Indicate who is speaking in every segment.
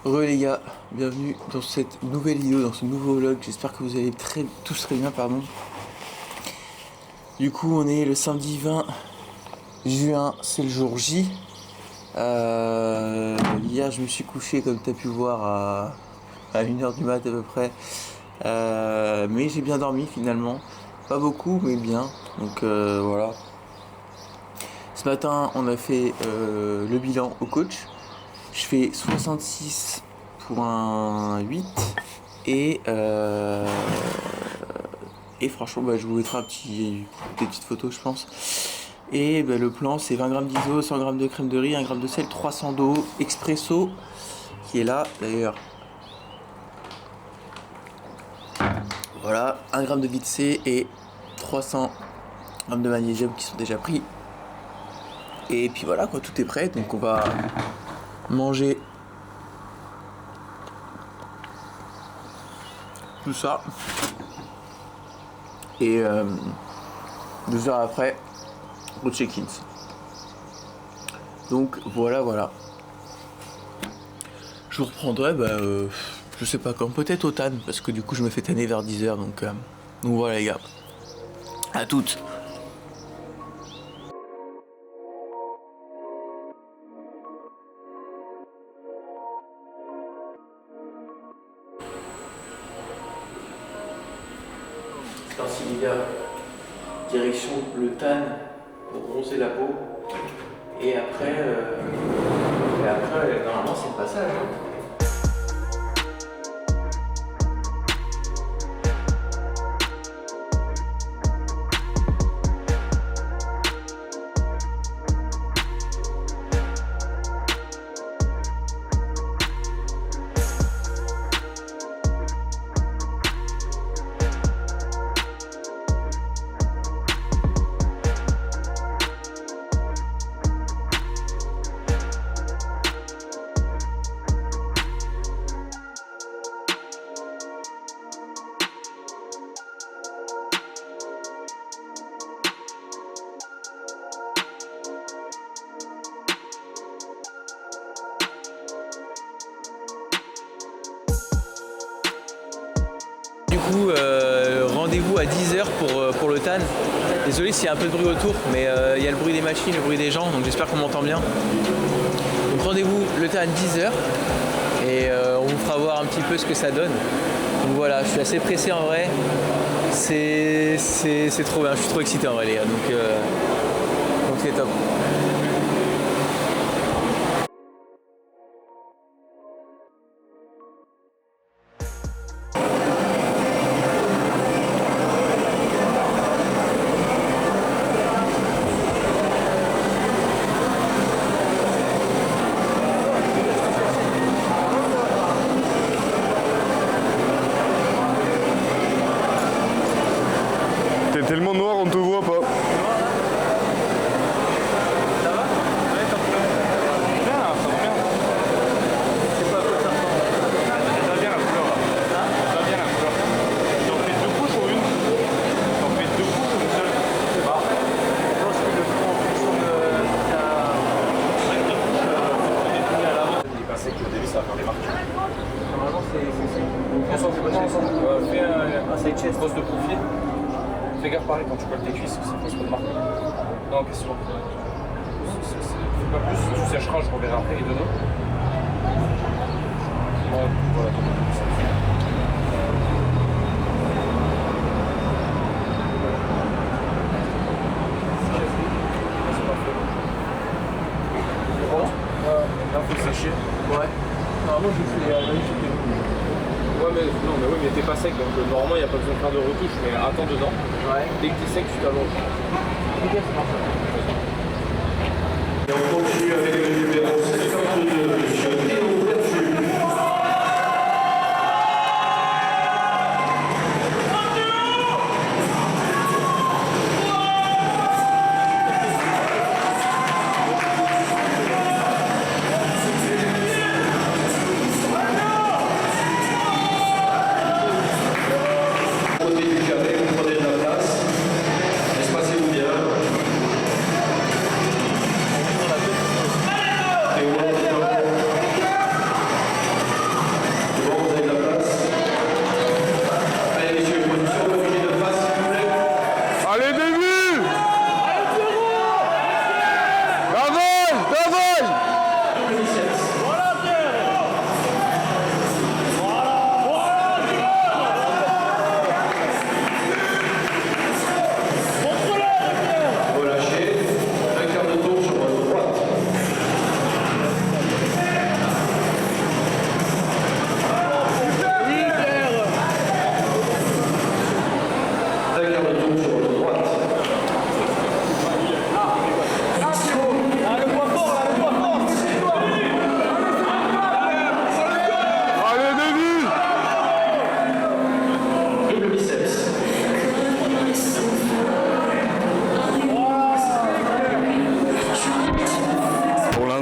Speaker 1: Re les gars, bienvenue dans cette nouvelle vidéo, dans ce nouveau vlog. J'espère que vous allez tous très bien, pardon. Du coup on est le samedi 20 juin, c'est le jour J. Hier je me suis couché comme tu as pu voir à 1h du mat à peu près. Mais j'ai bien dormi finalement. Pas beaucoup mais bien. Donc voilà. Ce matin on a fait le bilan au coach. Je fais 66 pour un 8 et franchement bah, je vous mettrai des petites photos je pense. Et bah, le plan c'est 20 g d'iso, 100 g de crème de riz, 1 g de sel, 300 d'eau expresso qui est là d'ailleurs. Voilà, 1 g de vitamine C et 300 g de magnésium qui sont déjà pris. Et puis voilà quoi, tout est prêt, donc on va manger tout ça et 2 heures après au check-in. Donc voilà. Je vous reprendrai je sais pas quand, peut-être au TAN parce que du coup je me fais tanner vers 10h donc voilà les gars, à toutes. Ainsi les gars, direction le tan pour bronzer la peau et après normalement c'est le passage hein. Du coup, rendez-vous à 10h pour le TAN. Désolé s'il y a un peu de bruit autour, mais il y a le bruit des machines, le bruit des gens, donc j'espère qu'on m'entend bien. Donc rendez-vous le TAN 10h et on vous fera voir un petit peu ce que ça donne. Donc voilà, je suis assez pressé en vrai. C'est trop bien, je suis trop excité en vrai les gars, donc c'est top.
Speaker 2: T'es tellement noir, on te voit pas.
Speaker 1: Ça va? Ouais, t'en peux.
Speaker 2: Bien, ça va bien.
Speaker 1: C'est pas à quoi ça ressemble.
Speaker 2: Ça va bien la couleur là. Ça va bien la couleur. T'en fais 2 couches ou une? T'en fais 2 couches ou une seule?
Speaker 1: Je sais pas. Je pense que le fond en fonction de ta...
Speaker 2: à l'avant. Il est passé que au début ça va faire des marques.
Speaker 1: Normalement c'est...
Speaker 2: On s'en fout pas. Fais un side chest, pose de profil. Fais gaffe pareil quand tu colles tes cuisses, c'est fausse de marque. Non, question. Fais pas plus, tu sécheras, je reverrai après les deux noms. Ouais, voilà, c'est parfait. C'est bon? Là, faut le sécher.
Speaker 1: Ouais. Normalement je fais...
Speaker 2: Ouais, mais non, mais oui, mais t'es pas sec, donc normalement il n'y a pas besoin de faire de retouche, mais attends dedans.
Speaker 1: Ouais.
Speaker 2: Dès que t'es sec, tu t'allonges.
Speaker 1: Ok, c'est parfait.
Speaker 3: Et on continue avec le numéro 52, monsieur Théo Vertu. Côté du carré, vous prenez de la place. Espacez-vous bien.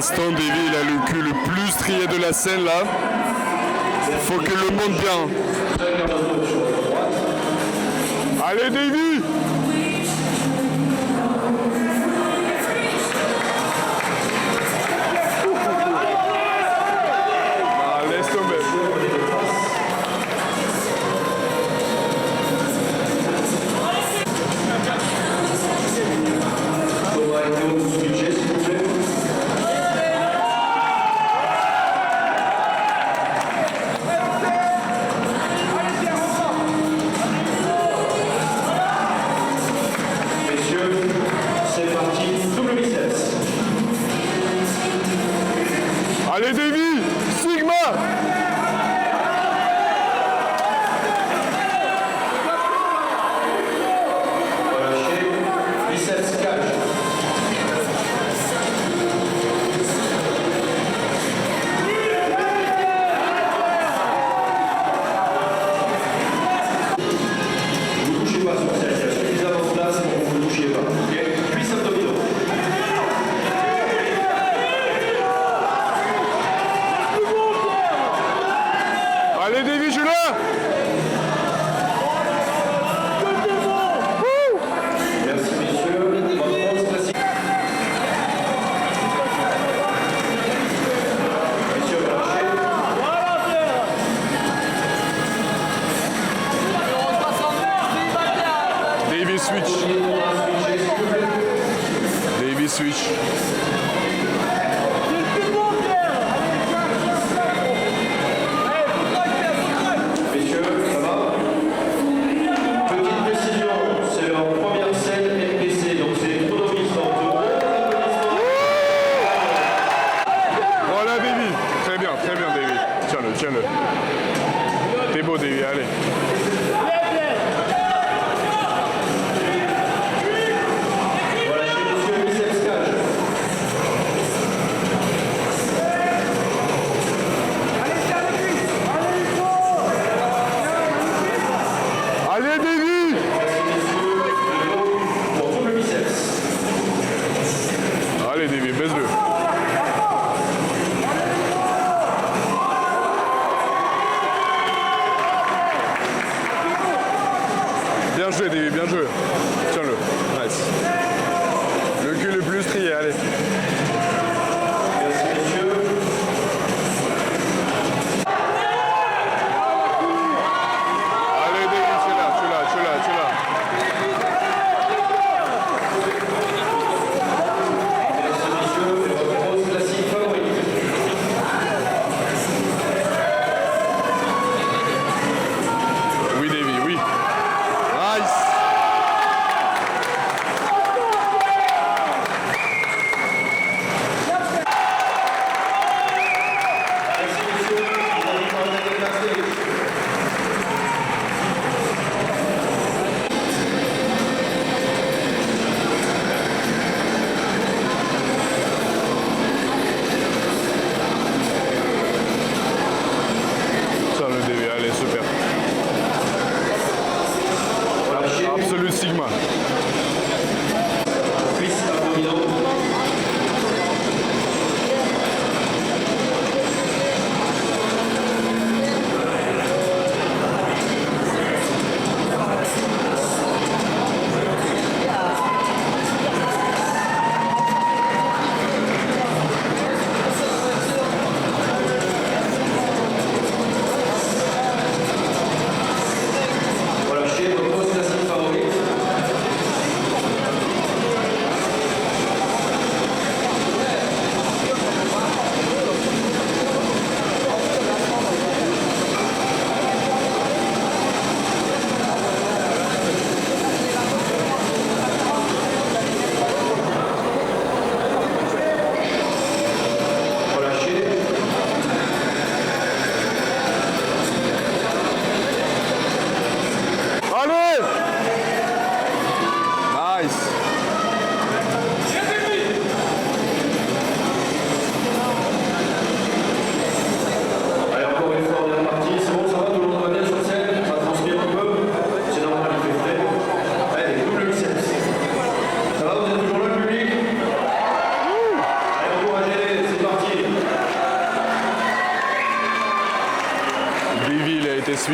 Speaker 4: l'instant, Davy, il a le cul le plus strié de la scène là. Faut que le monte bien. Allez, Davy! Ah, laisse tomber. Allez, Davy! Sigma!
Speaker 3: Relâchez, biceps cage. Vous ne touchez pas sur celle, il y a suffisamment de place pour que vous ne touchiez pas. Ok, cuisses abdominaux.
Speaker 4: Allez, Davy, je suis là!
Speaker 3: Merci messieurs. Votre pause classique. Messieurs, relâchez.
Speaker 4: Davy switch. Davy switch.
Speaker 3: Messieurs, ça va? Petite précision, c'est leur première scène NPC, donc c'est les chronomistes en deux.
Speaker 4: Voilà, Davy. Très bien, Davy. Tiens-le, tiens-le. T'es beau, Davy, allez.
Speaker 3: Relâchez messieurs, biceps cage.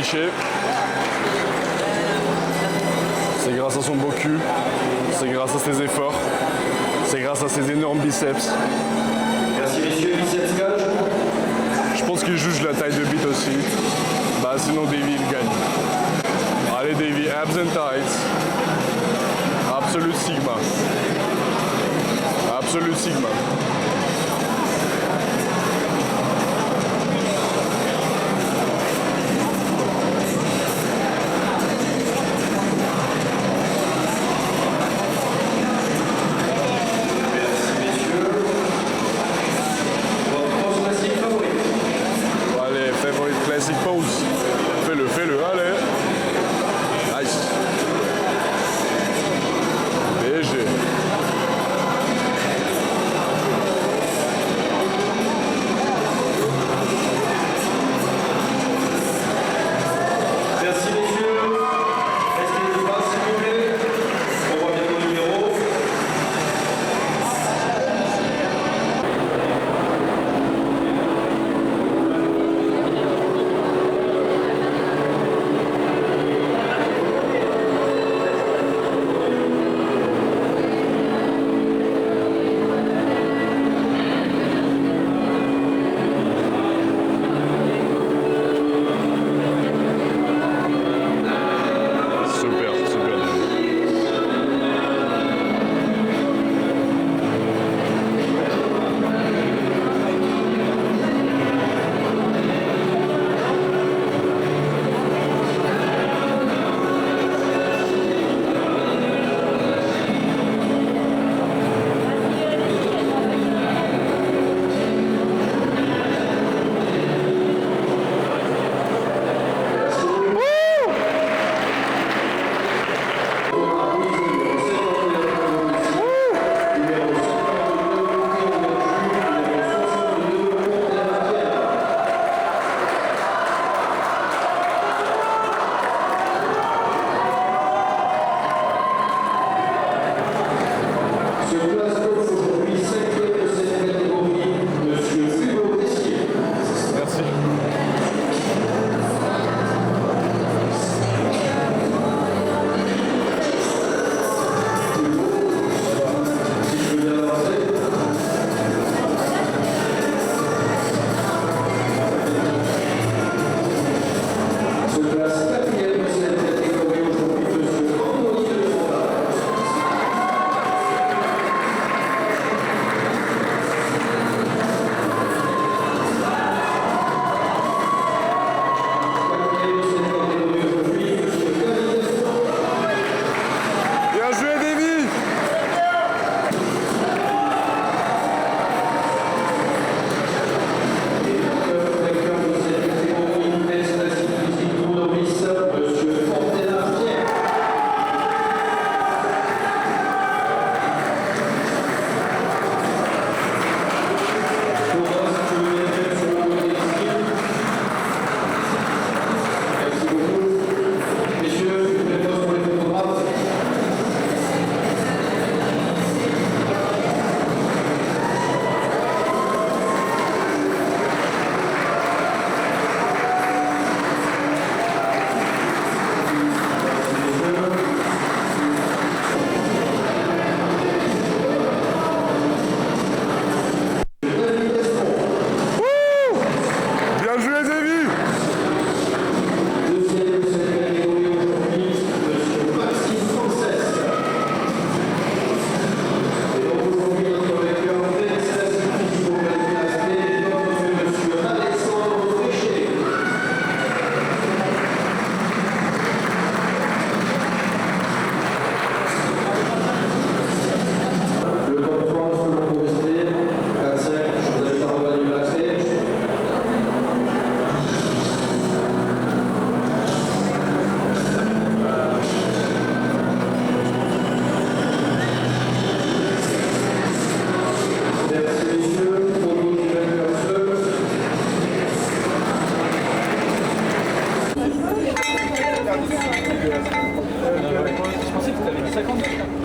Speaker 4: affiché. C'est grâce à son beau cul, c'est grâce à ses efforts, c'est grâce à ses énormes biceps.
Speaker 3: Merci messieurs, biceps cage.
Speaker 4: Je pense qu'il juge la taille de bite aussi. Bah sinon Davy il gagne. Allez Davy, abs and tights. Absolute Sigma. Absolute Sigma. Classic pose. Fais-le, fais-le, allez. Nice. BG.
Speaker 3: Merci messieurs. Restez les bras s'il vous plaît. On voit bien nos numéros.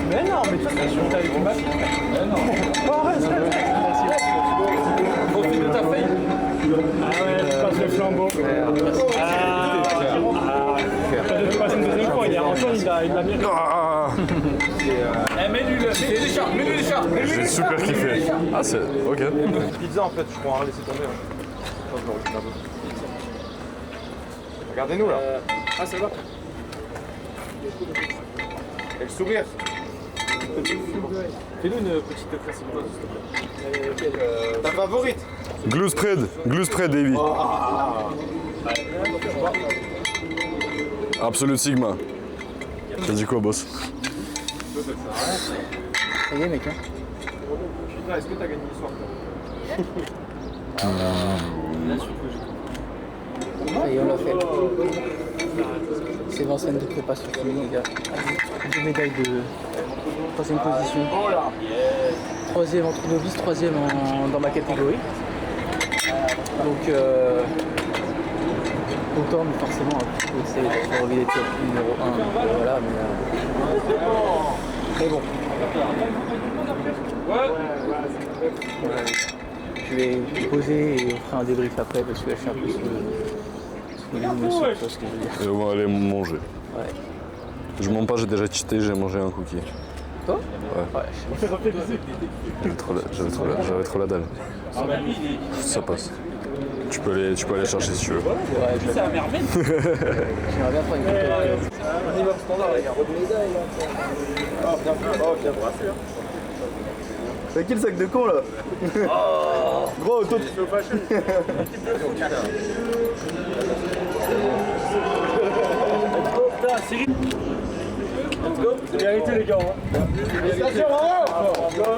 Speaker 2: Mais non, mais toi, t'as monté avec une balle. Mais non. Oh, arrête, profite de ta faille.
Speaker 5: Ah ouais, je passe le flambeau.
Speaker 2: il l'a mérité.
Speaker 4: Ah,
Speaker 2: Mets-lui l'écharpe, mets-lui l'écharpe.
Speaker 4: j'ai super kiffé. Ah, c'est. Ok.
Speaker 2: Pizza en fait, je crois, on va laisser tomber. Regardez-nous là. Ah, ça va. Et le sourire. Fais-nous une petite classico, s'il te plaît. Ta favorite?
Speaker 4: Glue spread, Davy. Absolute Sigma. T'as dit quoi, boss?
Speaker 1: Ça y est, mec. Hein.
Speaker 2: Putain, est-ce que t'as gagné l'histoire?
Speaker 1: Ça y est, on l'a fait. C'est 20 semaines de préparation finie, les gars. 2 médailles de 3ème position. 3ème entre novices, 3ème dans ma catégorie. Donc, autant, mais forcément, c'est la envie d'être numéro 1. Voilà, mais bon. Je vais me poser et on fera un débrief après parce que là, je suis un peu sous l'émotion, tu vois ce que je veux dire.
Speaker 4: Et on va aller manger.
Speaker 1: Ouais.
Speaker 4: Je mens pas, j'ai déjà cheaté, j'ai mangé un cookie.
Speaker 1: Toi?
Speaker 4: Ouais. J'avais trop la dalle. Ça passe. Tu peux aller chercher si tu veux.
Speaker 1: Ouais, c'est un merveille. J'aimerais bien prendre une photo.
Speaker 2: Minimum standard, les gars. Bien brassé.
Speaker 5: C'est qui le sac de con là? Gros, toi tu fais fâcher.
Speaker 2: Let's go, c'est vérité les gars. Félicitations, bravo!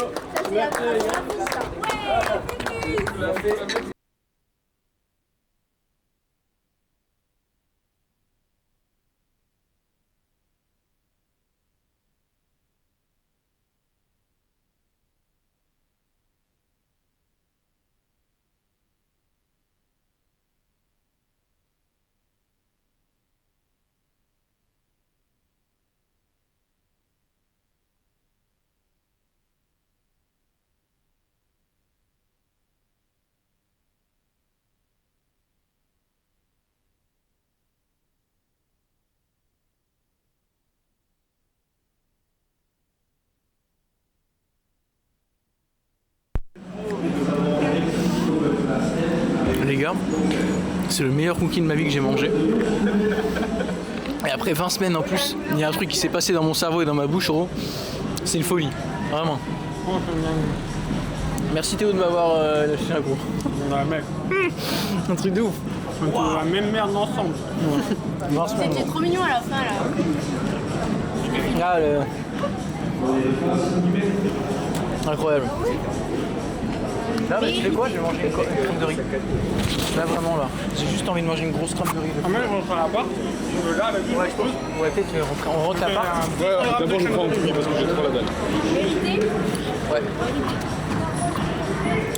Speaker 1: Les gars, c'est le meilleur cookie de ma vie que j'ai mangé. Et après 20 semaines en plus, il y a un truc qui s'est passé dans mon cerveau et dans ma bouche, gros. C'est une folie, vraiment. Merci Théo de m'avoir lâché un gros.
Speaker 6: Ouais, mec,
Speaker 1: Un truc de ouf.
Speaker 6: on trouve la même merde ensemble.
Speaker 1: 20 semaines.
Speaker 7: C'était trop mignon à la fin là.
Speaker 1: Ah, incroyable. Là, bah, tu fais quoi? Je vais manger une crème de riz. Là, vraiment, là. J'ai juste envie de manger une grosse crème de riz.
Speaker 6: Ah, mais je rentre à l'appart, je veux là avec lui.
Speaker 1: Ouais, je pense. Ouais, peut-être tu veux rentrer. On rentre l'appart.
Speaker 4: D'abord, je prends un cookie parce que j'ai trop la dalle.
Speaker 1: Ouais.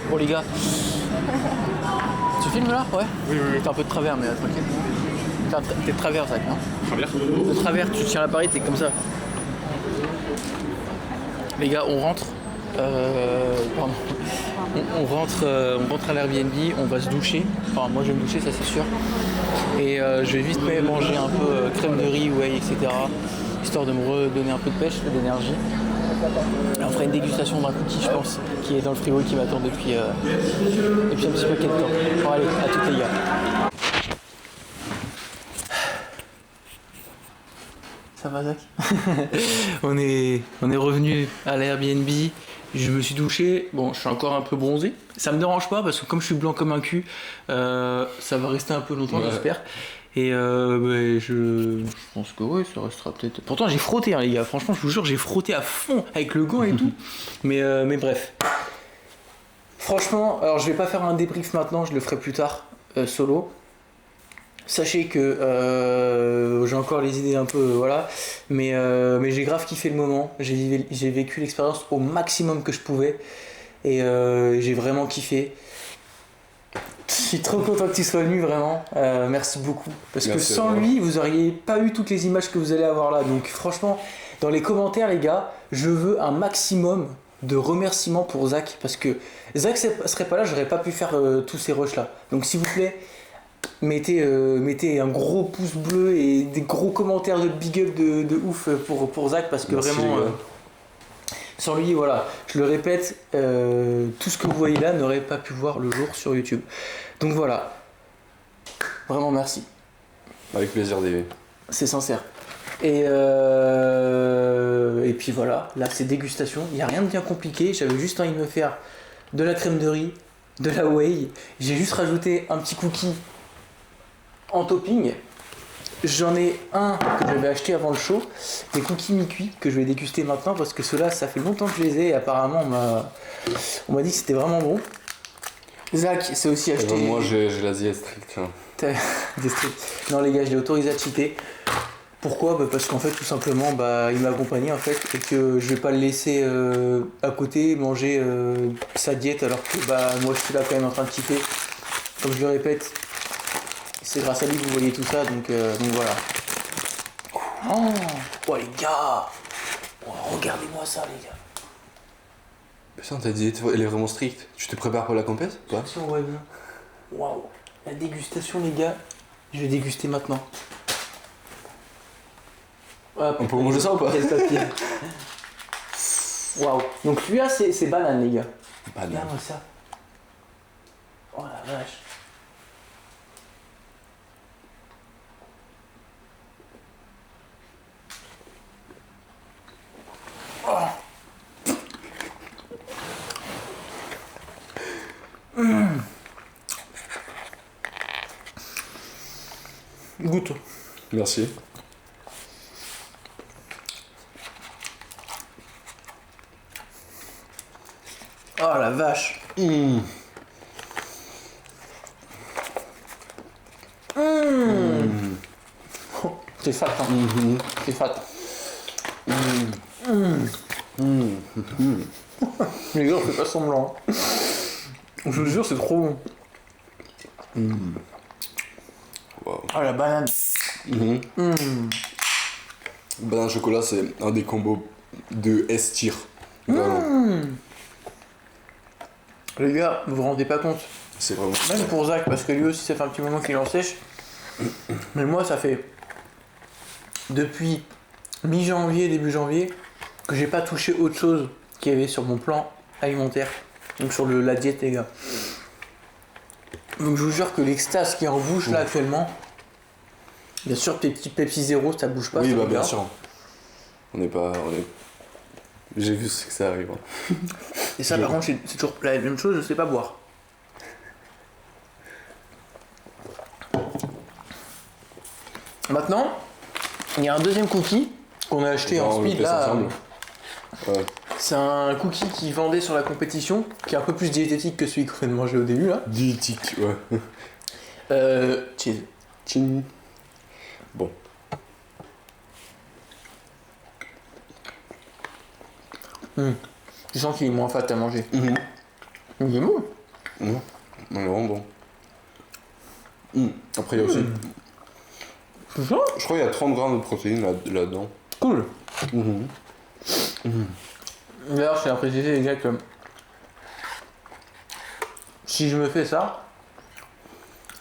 Speaker 1: Bon, les gars. Tu filmes là? Ouais. Oui. T'es un peu de travers, mais tranquille. T'es de travers, Zach, non?
Speaker 4: Travers?
Speaker 1: De travers, tu tiens l'appareil, t'es comme ça. Les gars, on rentre. Pardon. On rentre à l'Airbnb, on va se doucher. Enfin, moi je vais me doucher, ça c'est sûr. Et je vais vite manger un peu crème de riz, whey, etc. Histoire de me redonner un peu de pêche, d'énergie. Et on fera une dégustation d'un cookie, je pense, qui est dans le frigo et qui m'attend depuis un petit peu quelques temps. Bon, allez, à toutes les gars. Ça va, Zach? on est revenu à l'Airbnb. Je me suis douché. Bon, je suis encore un peu bronzé. Ça me dérange pas parce que comme je suis blanc comme un cul, ça va rester un peu longtemps, j'espère. Et je pense que ouais, ça restera peut-être. Pourtant, j'ai frotté, hein, les gars. Franchement, je vous jure, j'ai frotté à fond avec le gant et tout. Mais bref. Franchement, alors je vais pas faire un débrief maintenant, je le ferai plus tard, solo. Sachez que j'ai encore les idées un peu, voilà, mais j'ai grave kiffé le moment, j'ai vécu l'expérience au maximum que je pouvais et j'ai vraiment kiffé. Je suis trop content que tu sois venu, vraiment, merci beaucoup, parce que sans lui, vous auriez pas eu toutes les images que vous allez avoir là, donc franchement, dans les commentaires les gars, je veux un maximum de remerciements pour Zach, parce que Zach serait pas là, j'aurais pas pu faire tous ces rushs là, donc s'il vous plaît, mettez un gros pouce bleu et des gros commentaires de big up de ouf pour Zach parce que
Speaker 4: Merci,
Speaker 1: vraiment
Speaker 4: les gars.
Speaker 1: sans lui voilà, je le répète, tout ce que vous voyez là n'aurait pas pu voir le jour sur YouTube. Donc voilà, vraiment merci,
Speaker 4: Avec plaisir, David.
Speaker 1: c'est sincère. Et puis voilà, là c'est dégustation, il n'y a rien de bien compliqué, j'avais juste envie de me faire de la crème de riz, de la whey, j'ai juste rajouté un petit cookie en topping. J'en ai un que j'avais acheté avant le show, des cookies mi-cuits que je vais déguster maintenant parce que ceux-là ça fait longtemps que je les ai et apparemment on m'a dit que c'était vraiment bon. Zach s'est aussi
Speaker 4: Eh
Speaker 1: acheté...
Speaker 4: ben, moi, j'ai la diète stricte. Hein.
Speaker 1: Des strips. Non les gars, je l'ai autorisé à cheater. Pourquoi ? Parce qu'en fait tout simplement il m'a accompagné en fait et que je vais pas le laisser à côté manger sa diète alors que moi je suis là quand même en train de cheater. Comme je le répète, c'est grâce à lui que vous voyez tout ça donc voilà. Oh les gars, regardez-moi ça les gars.
Speaker 4: Putain, ta diète, elle est vraiment stricte. Tu te prépares pour la compète ou pas?
Speaker 1: Si on voit bien. Waouh, la dégustation les gars, je vais déguster maintenant. Hop,
Speaker 4: On peut manger ça ou pas?
Speaker 1: quel papier. Waouh. Donc celui-là c'est banane les gars.
Speaker 4: Banane.
Speaker 1: Regarde-moi ça. Oh la vache. Goûte.
Speaker 4: Merci.
Speaker 1: Oh la vache. C'est fat hein. C'est fat. Les gars, on fait pas semblant. Je vous jure, c'est trop bon.
Speaker 4: Wow.
Speaker 1: Oh la banane.
Speaker 4: Banane chocolat, c'est un des combos de S-tier. Vraiment.
Speaker 1: Les gars, vous vous rendez pas compte.
Speaker 4: C'est vraiment.
Speaker 1: Même pour Zach, parce que lui aussi ça fait un petit moment qu'il en sèche. Mais moi ça fait depuis mi-janvier, début janvier, que j'ai pas touché autre chose qu'il y avait sur mon plan alimentaire. Donc sur la diète les gars. Donc je vous jure que l'extase qui est en bouche là actuellement. Bien sûr tes petits Pepsi Zéro ça bouge pas.
Speaker 4: Oui,
Speaker 1: ça
Speaker 4: bah
Speaker 1: vous
Speaker 4: bien
Speaker 1: garde.
Speaker 4: sûr. On est pas. J'ai vu ce que ça arrive. Hein.
Speaker 1: Et ça par contre c'est toujours la même chose, je sais pas boire. Maintenant, il y a un deuxième cookie qu'on a acheté en
Speaker 4: On le
Speaker 1: speed
Speaker 4: fait
Speaker 1: là.
Speaker 4: ensemble. Ouais.
Speaker 1: C'est un cookie qui vendait sur la compétition, qui est un peu plus diététique que celui qu'on vient de manger au début là.
Speaker 4: Diététique, ouais.
Speaker 1: Cheese.
Speaker 4: Tching. Bon.
Speaker 1: Tu sens qu'il est moins fat à manger.
Speaker 4: Mhm.
Speaker 1: Il est bon.
Speaker 4: Non, non, vraiment bon. Après, il y a aussi.
Speaker 1: C'est ça ?
Speaker 4: Je crois qu'il y a 30 grammes de protéines là-dedans.
Speaker 1: Cool.
Speaker 4: Mhm.
Speaker 1: D'ailleurs, je tiens à préciser les gars que si je me fais ça,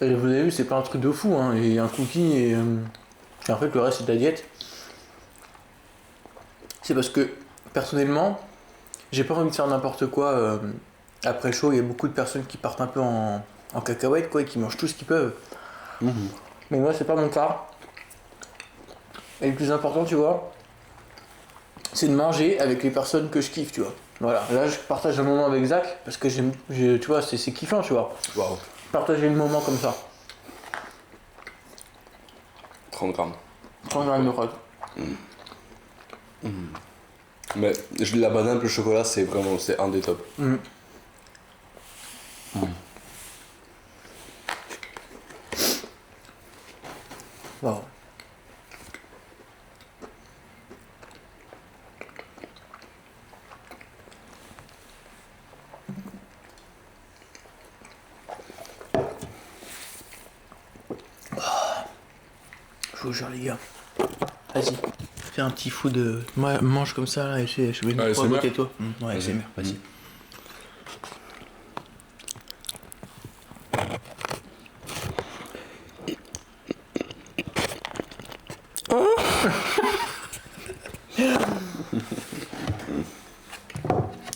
Speaker 1: et vous avez vu, c'est pas un truc de fou, hein, et un cookie et en fait le reste c'est de la diète. C'est parce que personnellement, j'ai pas envie de faire n'importe quoi. Après le show, il y a beaucoup de personnes qui partent un peu en cacahuète quoi, et qui mangent tout ce qu'ils peuvent. Mais moi, c'est pas mon cas. Et le plus important, tu vois, c'est de manger avec les personnes que je kiffe, tu vois. Voilà, là je partage un moment avec Zach parce que tu vois, c'est kiffant, tu vois.
Speaker 4: Waouh.
Speaker 1: Partager le moment comme ça.
Speaker 4: 30 grammes.
Speaker 1: 30 grammes de prod.
Speaker 4: Mais la banane plus le chocolat, c'est vraiment un des tops.
Speaker 1: Wow. Je vous jure les gars. Vas-y. Fais un petit fou de. Moi, mange comme ça là et je vais
Speaker 4: Ouais,
Speaker 1: me
Speaker 4: ASMR.
Speaker 1: côté toi. Ouais, c'est mieux. Vas-y.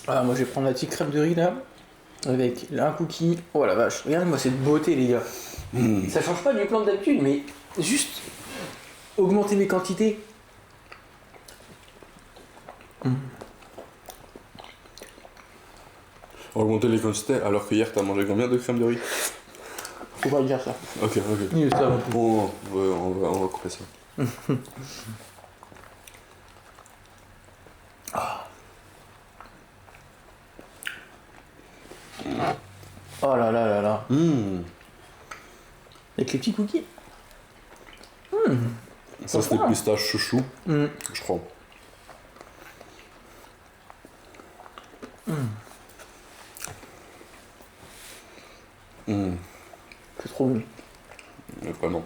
Speaker 1: Ah, moi je vais prendre la petite crème de riz là, avec un cookie. Oh la vache, regardez-moi cette beauté les gars. Ça change pas du plan d'habitude, mais juste augmenter mes quantités.
Speaker 4: Augmenter les quantités alors que hier t'as mangé combien de crème de riz?
Speaker 1: Faut pas le dire ça.
Speaker 4: Ok.
Speaker 1: Oui, ça va.
Speaker 4: Bon, on va couper ça.
Speaker 1: Oh là là là là.
Speaker 4: Mmh.
Speaker 1: Avec les petits cookies.
Speaker 4: Ça c'était pistache chouchou,
Speaker 1: Mm.
Speaker 4: je crois.
Speaker 1: C'est trop bon.
Speaker 4: Vraiment.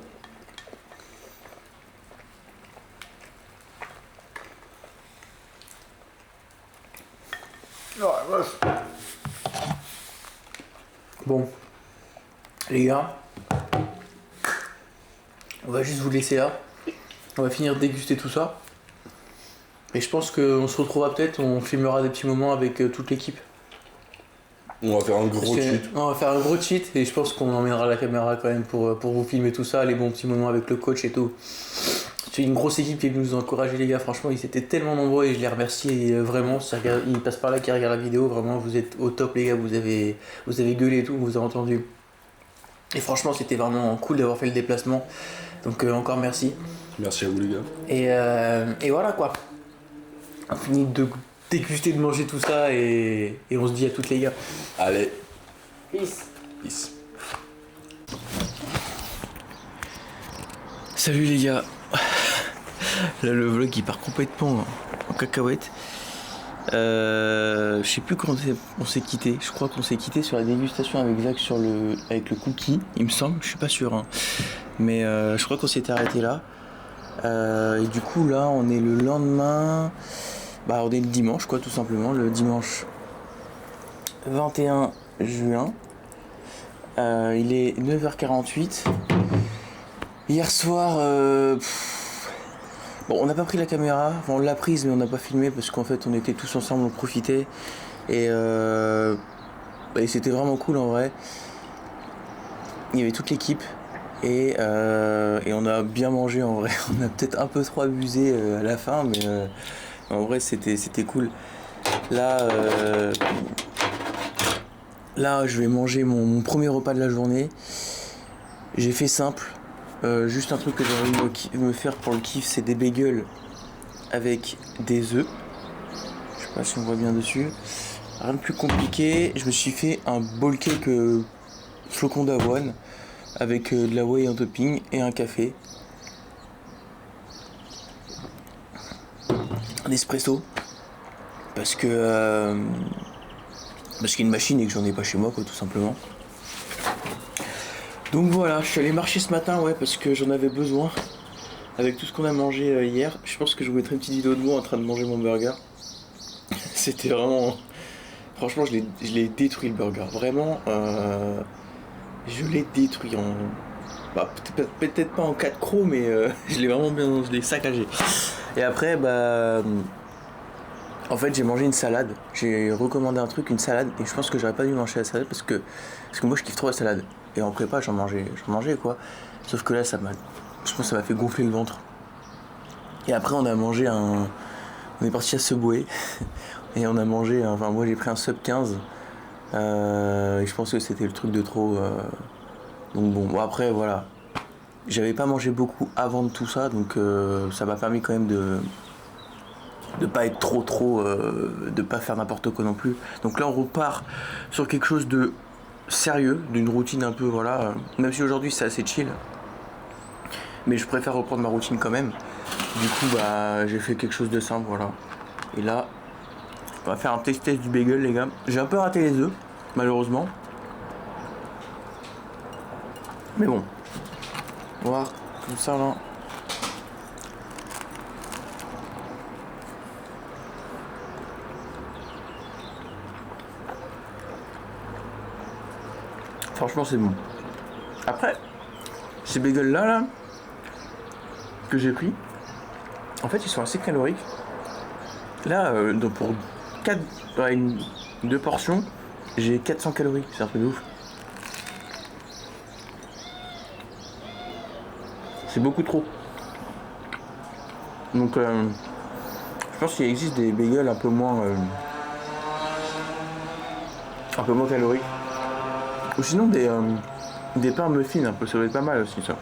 Speaker 1: Bon, les gars, on va juste vous laisser là. On va finir de déguster tout ça. Et je pense qu'on se retrouvera peut-être, on filmera des petits moments avec toute l'équipe.
Speaker 4: On va faire un gros cheat.
Speaker 1: On va faire un gros cheat et je pense qu'on emmènera la caméra quand même pour vous filmer tout ça, les bons petits moments avec le coach et tout. C'est une grosse équipe qui est venue nous encourager les gars, franchement ils étaient tellement nombreux et je les remercie vraiment. Ils passent par là qui regardent la vidéo, vraiment vous êtes au top les gars, vous avez gueulé et tout, on vous a entendu. Et franchement c'était vraiment cool d'avoir fait le déplacement. Donc encore merci.
Speaker 4: Merci à vous les gars.
Speaker 1: Et voilà quoi. On finit de déguster, de manger tout ça et on se dit à toutes les gars.
Speaker 4: Allez.
Speaker 1: Peace.
Speaker 4: Peace.
Speaker 1: Salut les gars. Là le vlog il part complètement en cacahuète. Je sais plus quand on s'est quitté. Je crois qu'on s'est quitté sur la dégustation avec Zach avec le cookie, il me semble, je suis pas sûr. Hein. Mais je crois qu'on s'était arrêté là. Et du coup là on est le lendemain. Bah on est le dimanche quoi tout simplement, le dimanche 21 juin. Il est 9h48. Hier soir, bon on n'a pas pris la caméra, enfin, on l'a prise mais on n'a pas filmé parce qu'en fait on était tous ensemble, on profitait. Et c'était vraiment cool en vrai. Il y avait toute l'équipe. Et on a bien mangé en vrai. On a peut-être un peu trop abusé à la fin, mais en vrai c'était cool. Là, je vais manger mon premier repas de la journée. J'ai fait simple. Juste un truc que j'ai envie de me faire pour le kiff, c'est des bagels avec des œufs. Je sais pas si on voit bien dessus. Rien de plus compliqué. Je me suis fait un bowl cake flocon d'avoine avec de la whey en topping et un café. Un espresso. Parce qu'il y a une machine et que j'en ai pas chez moi quoi tout simplement. Donc voilà, je suis allé marcher ce matin ouais parce que j'en avais besoin. Avec tout ce qu'on a mangé hier, je pense que je vous mettrai une petite vidéo de moi en train de manger mon burger. C'était vraiment... Franchement je l'ai détruit le burger. Vraiment je l'ai détruit en... Bah, peut-être pas en 4 crocs mais je l'ai saccagé. Et après en fait j'ai mangé une salade. J'ai recommandé un truc, une salade, et je pense que j'aurais pas dû manger la salade parce que moi je kiffe trop la salade. Et en prépa j'en mangeais quoi. Sauf que là je pense que ça m'a fait gonfler le ventre. Et après on est parti à Subway et on a mangé, enfin moi j'ai pris un sub 15 et je pense que c'était le truc de trop. Donc bon après voilà. J'avais pas mangé beaucoup avant de tout ça, donc ça m'a permis quand même de pas être trop de pas faire n'importe quoi non plus. Donc là on repart sur quelque chose de sérieux, d'une routine un peu voilà, même si aujourd'hui c'est assez chill, mais je préfère reprendre ma routine quand même. Du coup j'ai fait quelque chose de simple voilà. Et là on va faire un petit test du bagel les gars. J'ai un peu raté les œufs malheureusement, mais bon on va voir comme ça là. Franchement c'est bon. Après, ces bagels là que j'ai pris, en fait ils sont assez caloriques. Là, pour 2 portions, j'ai 400 calories, c'est un truc de ouf. C'est beaucoup trop. Donc je pense qu'il existe des bagels un peu moins caloriques. Ou sinon des pains muffins un peu, ça doit être pas mal aussi ça.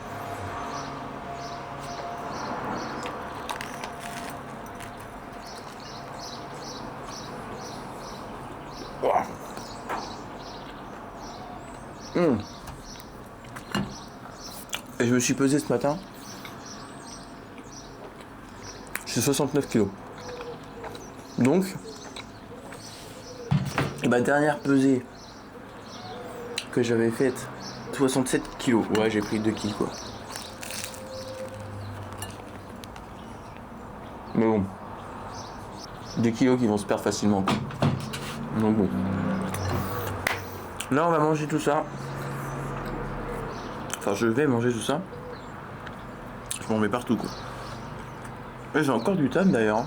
Speaker 1: Et je me suis pesé ce matin. J'ai 69 kilos. Donc, et ma dernière pesée que j'avais faite, 67 kilos. Ouais, j'ai pris 2 kilos quoi. Mais bon, 2 kilos qui vont se perdre facilement quoi. Donc bon. Là, on va manger tout ça. Enfin, je vais manger tout ça. Je m'en mets partout quoi. Et j'ai encore du tan d'ailleurs.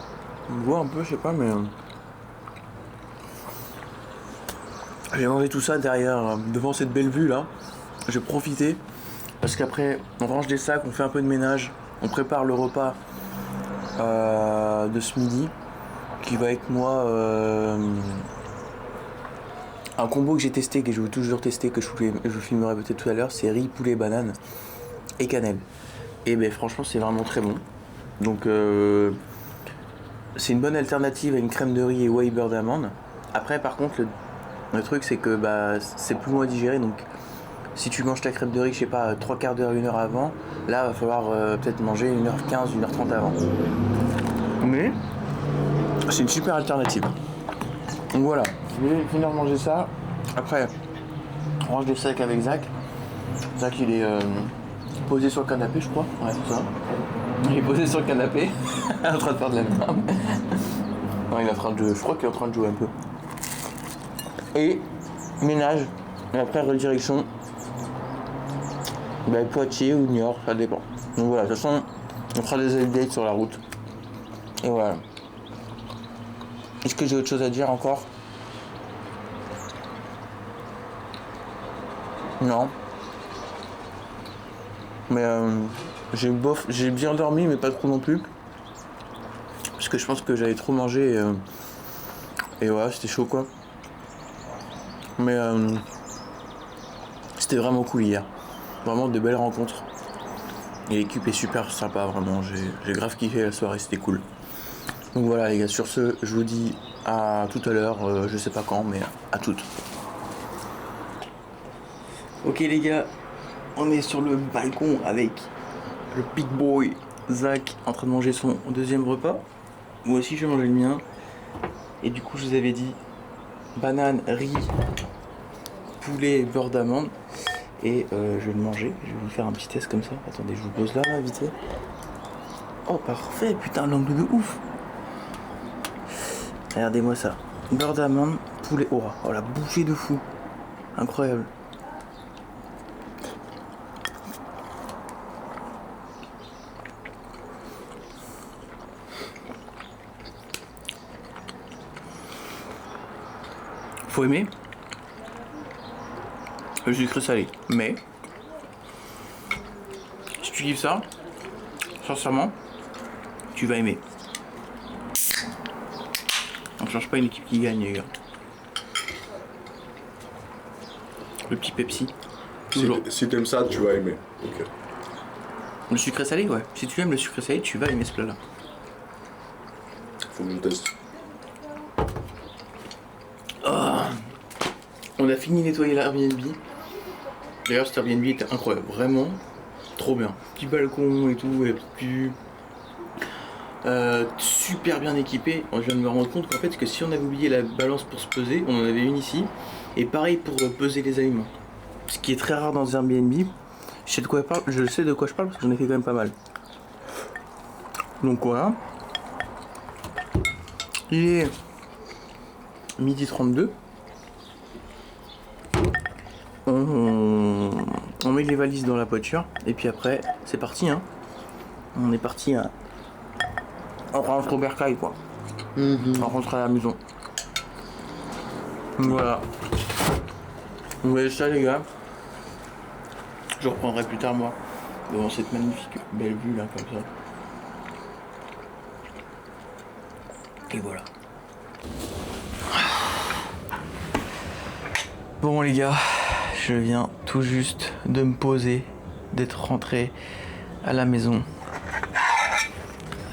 Speaker 1: On le voit un peu, je sais pas, mais j'ai mangé tout ça derrière, devant cette belle vue là. J'ai profité parce qu'après on range des sacs, on fait un peu de ménage, on prépare le repas de ce midi qui va être moi un combo que j'ai testé, que je veux toujours tester, que je vous filmerai peut-être tout à l'heure, c'est riz, poulet, banane et cannelle. Et ben franchement c'est vraiment très bon. Donc c'est une bonne alternative à une crème de riz et whey beurre d'amande. Après par contre le truc c'est que c'est plus long à digérer, donc si tu manges ta crème de riz, je sais pas, 3 quarts d'heure, 1 heure avant, là va falloir peut-être manger 1h15, 1h30 avant. Mais c'est une super alternative. Donc voilà, je vais finir de manger ça. Après, on range des sacs avec Zach. Zach il est posé sur le canapé je crois. Ouais c'est ça. Il est posé sur le canapé, en train de faire de la merde. Non, il est en train de jouer, je crois qu'il est en train de jouer un peu. Et ménage, et après redirection, Poitiers ou Niort, ça dépend. Donc voilà, de toute façon, on fera des updates sur la route. Et voilà. Est-ce que j'ai autre chose à dire encore? Non. Mais j'ai bien dormi, mais pas trop non plus. Parce que je pense que j'avais trop mangé et voilà, c'était chaud quoi. Mais c'était vraiment cool hier. Vraiment de belles rencontres. Et l'équipe est super sympa, vraiment. J'ai grave kiffé la soirée, c'était cool. Donc voilà les gars, sur ce, je vous dis à tout à l'heure, je sais pas quand, mais à toutes. Ok les gars, on est sur le balcon avec le big boy Zach en train de manger son deuxième repas. Moi aussi je vais manger le mien. Et du coup je vous avais dit banane, riz, poulet, beurre d'amande. Et je vais le manger, je vais vous faire un petit test comme ça. Attendez, je vous pose là, vite fait. Oh parfait, putain l'angle de ouf. Regardez-moi ça. Beurre d'amande, poulet. Oh la bouffée de fou. Incroyable. Faut aimer le sucre salé, mais si tu kiffes ça, sincèrement, tu vas aimer. On change pas une équipe qui gagne les gars. Le petit Pepsi.
Speaker 4: Si t'aimes ça, tu vas aimer. Ok.
Speaker 1: Le sucré salé, ouais. Si tu aimes le sucré salé, tu vas aimer ce plat-là.
Speaker 4: Faut qu'on teste.
Speaker 1: On a fini de nettoyer l'Airbnb. D'ailleurs, cet Airbnb était incroyable, vraiment trop bien. Petit balcon et tout, et puis super bien équipé. Je viens de me rendre compte qu'en fait, que si on avait oublié la balance pour se peser, on en avait une ici. Et pareil pour peser les aliments. Ce qui est très rare dans un Airbnb. Je sais de quoi je parle parce que j'en ai fait quand même pas mal. Donc voilà. Il est 12h32. On met les valises dans la voiture et puis après c'est parti hein. On est parti on rentre au bercail quoi. On rentre à la maison. Voilà. Vous voyez ça les gars. Je reprendrai plus tard moi. Devant cette magnifique belle vue là comme ça. Et voilà. Bon les gars, je viens tout juste de me poser, d'être rentré à la maison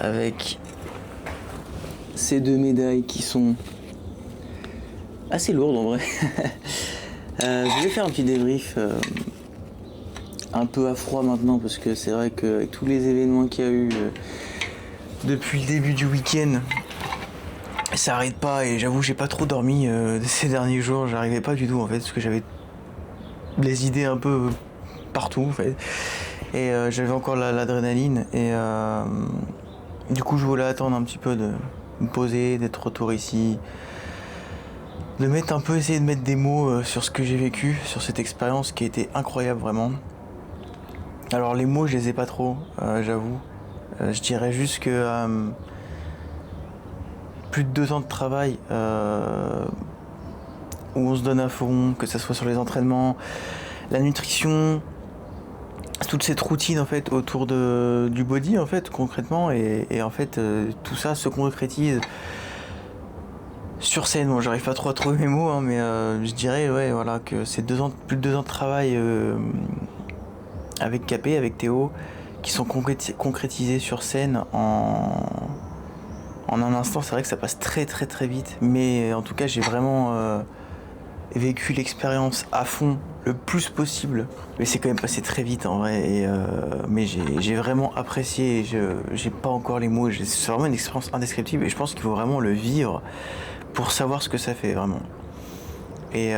Speaker 1: avec ces 2 médailles qui sont assez lourdes en vrai. Je vais faire un petit débrief un peu à froid maintenant parce que c'est vrai qu'avec tous les événements qu'il y a eu depuis le début du week-end, ça arrête pas et j'avoue j'ai pas trop dormi ces derniers jours, j'arrivais pas du tout en fait parce que j'avais des idées un peu partout en fait et j'avais encore l'adrénaline et du coup je voulais attendre un petit peu de me poser, d'être retour ici, de mettre un peu, essayer de mettre des mots sur ce que j'ai vécu, sur cette expérience qui a été incroyable vraiment. Alors les mots je les ai pas trop, j'avoue, je dirais juste que plus de 2 ans de travail où on se donne à fond, que ce soit sur les entraînements, la nutrition, toute cette routine en fait autour du body en fait concrètement et en fait tout ça se concrétise sur scène. Bon, j'arrive pas trop à trouver mes mots hein, mais je dirais ouais voilà que c'est plus de 2 ans de travail avec Capé, avec Théo qui sont concrétisés sur scène en un instant. C'est vrai que ça passe très très très vite mais en tout cas j'ai vraiment vécu l'expérience à fond le plus possible, mais c'est quand même passé très vite en vrai et mais j'ai vraiment apprécié, j'ai pas encore les mots, c'est vraiment une expérience indescriptible et je pense qu'il faut vraiment le vivre pour savoir ce que ça fait vraiment et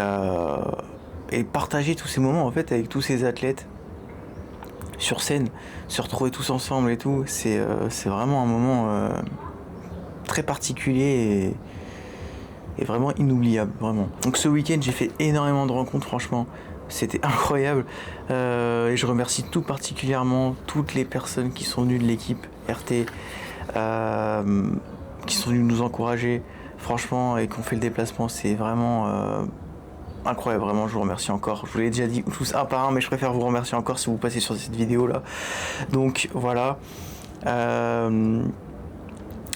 Speaker 1: partager tous ces moments en fait avec tous ces athlètes sur scène, se retrouver tous ensemble et tout, c'est vraiment un moment très particulier et vraiment inoubliable, vraiment. Donc ce week-end j'ai fait énormément de rencontres, franchement c'était incroyable et je remercie tout particulièrement toutes les personnes qui sont venues de l'équipe RT qui sont venues nous encourager franchement et qui ont fait le déplacement. C'est vraiment incroyable, vraiment je vous remercie encore. Je vous l'ai déjà dit tous un par un mais je préfère vous remercier encore si vous passez sur cette vidéo là. Donc voilà,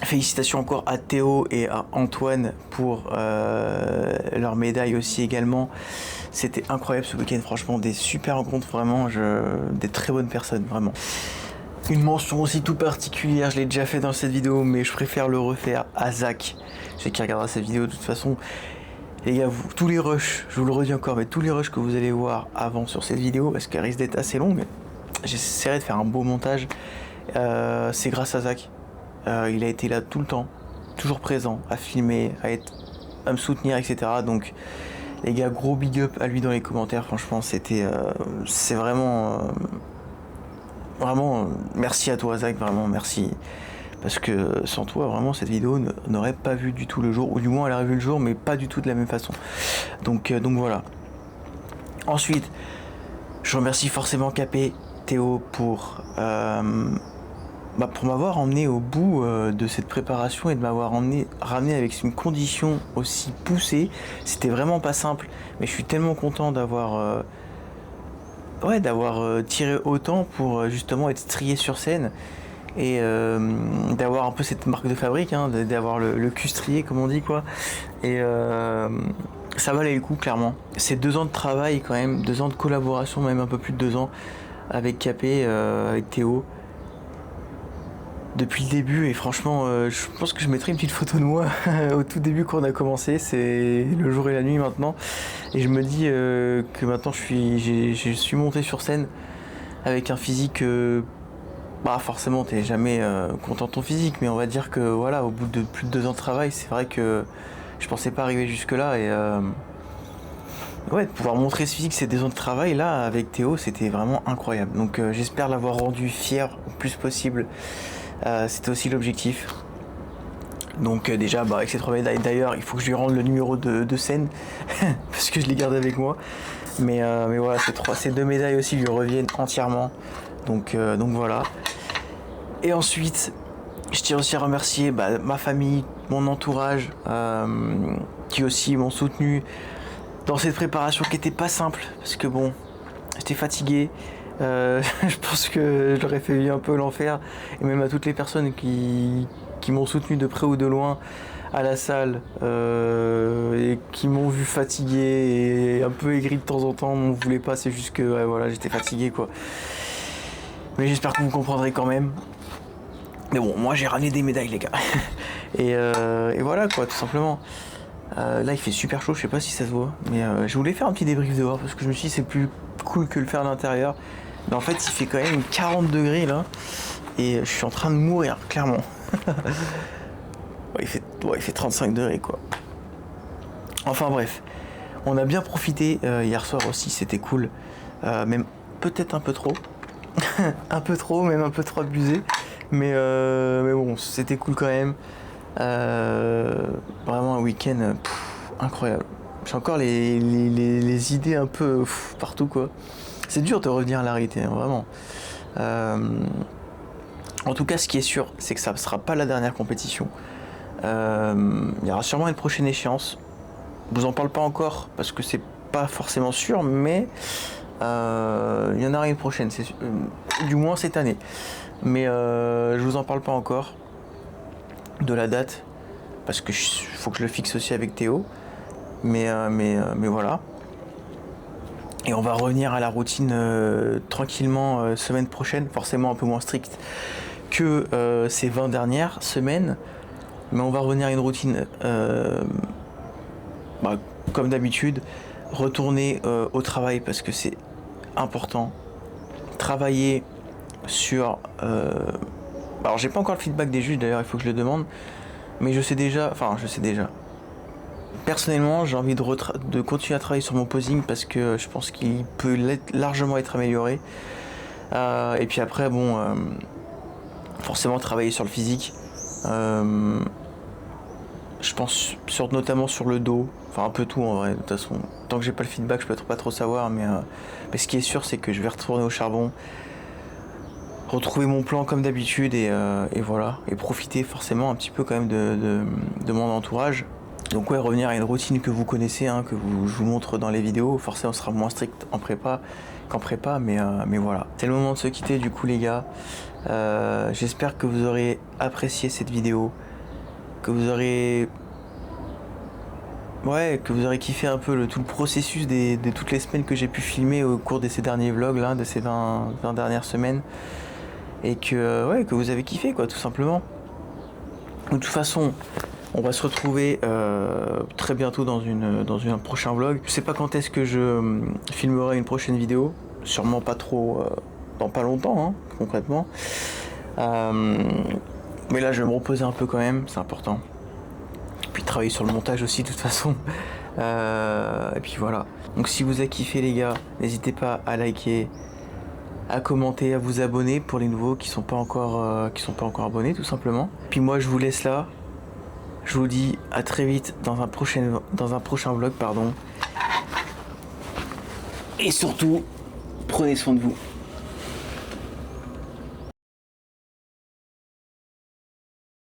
Speaker 1: félicitations encore à Théo et à Antoine pour leur médaille aussi également. C'était incroyable ce week-end, franchement, des super rencontres, vraiment, des très bonnes personnes, vraiment. Une mention aussi tout particulière, je l'ai déjà fait dans cette vidéo, mais je préfère le refaire à Zach. Je sais qu'il regardera cette vidéo de toute façon. Les gars, tous les rushs, je vous le redis encore, mais tous les rushs que vous allez voir avant sur cette vidéo, parce qu'elle risque d'être assez longue, j'essaierai de faire un beau montage, c'est grâce à Zach. Il a été là tout le temps, toujours présent, à filmer, à me soutenir, etc. Donc les gars, gros big up à lui dans les commentaires, franchement c'est vraiment merci à toi Zach, vraiment merci, parce que sans toi vraiment cette vidéo n'aurait pas vu du tout le jour, ou du moins elle aurait vu le jour mais pas du tout de la même façon. Donc voilà. Ensuite je remercie forcément Capé, Théo pour m'avoir emmené au bout de cette préparation et de m'avoir ramené avec une condition aussi poussée. C'était vraiment pas simple, mais je suis tellement content d'avoir tiré autant pour justement être strié sur scène et d'avoir un peu cette marque de fabrique, hein, d'avoir le cul strié comme on dit quoi. Et ça valait le coup clairement. C'est 2 ans de travail quand même, 2 ans de collaboration, même un peu plus de 2 ans avec Capé, avec Théo. Depuis le début, et franchement je pense que je mettrai une petite photo de moi au tout début quand on a commencé, c'est le jour et la nuit maintenant, et je me dis que maintenant je suis monté sur scène avec un physique forcément t'es jamais content de ton physique, mais on va dire que voilà, au bout de plus de 2 ans de travail, c'est vrai que je pensais pas arriver jusque là et de pouvoir montrer ce physique, ces 2 ans de travail là avec Théo, c'était vraiment incroyable. Donc j'espère l'avoir rendu fier au plus possible. C'était aussi l'objectif. Donc déjà avec ces 3 médailles, d'ailleurs il faut que je lui rende le numéro de scène parce que je les garde avec moi, mais voilà, ces 2 médailles aussi lui reviennent entièrement, donc voilà. Et ensuite je tiens aussi à remercier ma famille, mon entourage, qui aussi m'ont soutenu dans cette préparation qui était pas simple, parce que bon, j'étais fatigué. Je pense que je leur ai fait vivre un peu l'enfer, et même à toutes les personnes qui m'ont soutenu de près ou de loin à la salle, et qui m'ont vu fatigué et un peu aigri de temps en temps, m'en voulait pas, c'est juste que ouais, voilà, j'étais fatigué quoi. Mais j'espère que vous comprendrez quand même. Mais bon, moi j'ai ramené des médailles les gars. et voilà quoi, tout simplement. Là il fait super chaud, je sais pas si ça se voit, mais je voulais faire un petit débrief dehors parce que je me suis dit c'est plus cool que le faire à l'intérieur. Mais en fait il fait quand même 40 degrés là et je suis en train de mourir clairement. Ouais, il fait 35 degrés quoi. Enfin bref, on a bien profité hier soir aussi, c'était cool. Même peut-être un peu trop. Un peu trop, même un peu trop abusé. Mais bon, c'était cool quand même. Vraiment un week-end incroyable. J'ai encore les idées un peu partout quoi. C'est dur de revenir à la réalité, hein, vraiment. En tout cas, ce qui est sûr, c'est que ça ne sera pas la dernière compétition. Il y aura sûrement une prochaine échéance. Je vous en parle pas encore parce que c'est pas forcément sûr, mais il y en aura une prochaine, c'est sûr, du moins cette année. Mais je vous en parle pas encore de la date parce que faut que je le fixe aussi avec Théo. Mais voilà. Et on va revenir à la routine tranquillement semaine prochaine, forcément un peu moins stricte que ces 20 dernières semaines. Mais on va revenir à une routine comme d'habitude, retourner au travail parce que c'est important. Travailler sur... alors j'ai pas encore le feedback des juges d'ailleurs, il faut que je le demande. Mais je sais déjà... Personnellement, j'ai envie de continuer à travailler sur mon posing parce que je pense qu'il peut largement être amélioré. Et puis après, bon... forcément travailler sur le physique. Je pense notamment sur le dos, enfin un peu tout en vrai, de toute façon. Tant que j'ai pas le feedback, je peux pas trop savoir, mais ce qui est sûr, c'est que je vais retourner au charbon, retrouver mon plan comme d'habitude et voilà, et profiter forcément un petit peu quand même de mon entourage. Donc ouais, revenir à une routine que vous connaissez, hein, je vous montre dans les vidéos. Forcément, on sera moins strict en prépa qu'en prépa, mais voilà. C'est le moment de se quitter du coup les gars. J'espère que vous aurez apprécié cette vidéo, que vous aurez kiffé un peu tout le processus de toutes les semaines que j'ai pu filmer au cours de ces derniers vlogs là, de ces 20 dernières semaines, et que vous avez kiffé quoi, tout simplement. De toute façon, on va se retrouver très bientôt dans un prochain vlog. Je sais pas quand est-ce que je filmerai une prochaine vidéo, sûrement pas trop dans pas longtemps, hein, concrètement. Mais là je vais me reposer un peu quand même, c'est important. Puis travailler sur le montage aussi de toute façon. Et puis voilà. Donc si vous avez kiffé les gars, n'hésitez pas à liker, à commenter, à vous abonner pour les nouveaux qui sont pas encore abonnés tout simplement. Puis moi je vous laisse là. Je vous dis à très vite dans un prochain vlog, pardon. Et surtout, prenez soin de vous.